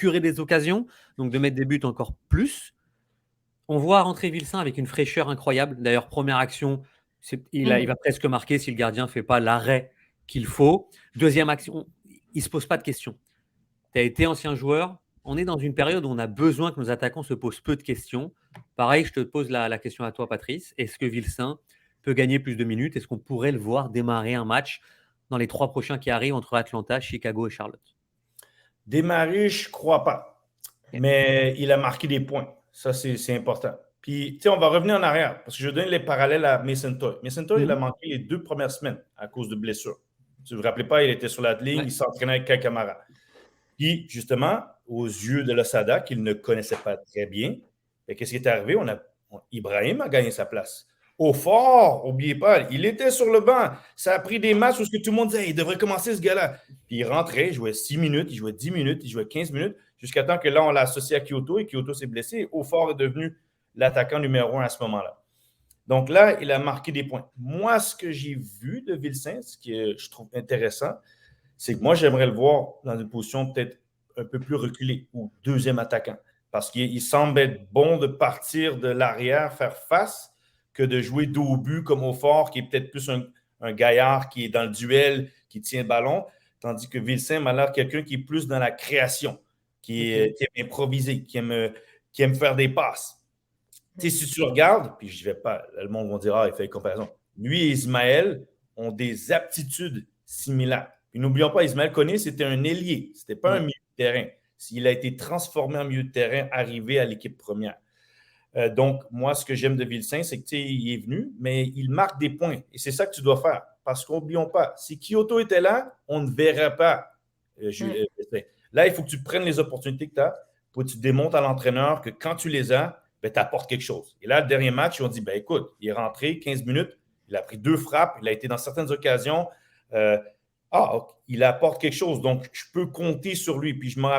procurer des occasions, donc de mettre des buts encore plus. On voit rentrer Vilsain avec une fraîcheur incroyable. D'ailleurs, première action, il va presque marquer si le gardien ne fait pas l'arrêt qu'il faut. Deuxième action, il ne se pose pas de questions. Tu as été ancien joueur. On est dans une période où on a besoin que nos attaquants se posent peu de questions. Pareil, je te pose la question à toi, Patrice. Est-ce que Vilsain peut gagner plus de minutes? Est-ce qu'on pourrait le voir démarrer un match dans les 3 prochains qui arrivent entre Atlanta, Chicago et Charlotte? Démarrer, je ne crois pas. Mais il a marqué des points. Ça, c'est important. Puis, tu sais, on va revenir en arrière parce que je donne les parallèles à Mason Toy. Mason Toy, il a manqué les 2 premières semaines à cause de blessures. Si vous ne vous rappelez pas, il était sur la ligne, il s'entraînait avec Kai Kamara. Puis, justement, aux yeux de l'Osada, qu'il ne connaissait pas très bien, qu'est-ce qui est arrivé? Ibrahim a gagné sa place. Au fort, n'oubliez pas, il était sur le banc. Ça a pris des matchs où tout le monde disait il devrait commencer ce gars-là. Puis il rentrait, il jouait 6 minutes, il jouait 10 minutes, il jouait 15 minutes, jusqu'à temps que là, on l'a associé à Kyoto et Kyoto s'est blessé. Au fort est devenu l'attaquant numéro 1 à ce moment-là. Donc là, il a marqué des points. Moi, ce que j'ai vu de Vilsain, ce que je trouve intéressant, c'est que moi, j'aimerais le voir dans une position peut-être un peu plus reculée ou deuxième attaquant. Parce qu'il semble être bon de partir de l'arrière, faire face, que de jouer dos au but comme au fort, qui est peut-être plus un gaillard qui est dans le duel, qui tient le ballon. Tandis que Vilsain m'a l'air quelqu'un qui est plus dans la création, qui aime improviser, qui aime faire des passes. Tu sais, si tu regardes, puis je vais pas, le monde va dire, il fait une comparaison. Lui et Ismaël ont des aptitudes similaires. Et n'oublions pas, Ismaël Koné, c'était un ailier. Ce n'était pas un milieu de terrain. Il a été transformé en milieu de terrain, arrivé à l'équipe première. Donc, moi, ce que j'aime de Vilsain, c'est qu'il est venu, mais il marque des points. Et c'est ça que tu dois faire. Parce qu'oublions pas, si Kyoto était là, on ne verrait pas. Là, il faut que tu prennes les opportunités que tu as pour que tu démontres à l'entraîneur que quand tu les as, tu apportes quelque chose. Et là, le dernier match, ils ont dit, écoute, il est rentré 15 minutes, il a pris 2 frappes, il a été dans certaines occasions. Il apporte quelque chose. Donc, je peux compter sur lui. Puis je me rappelle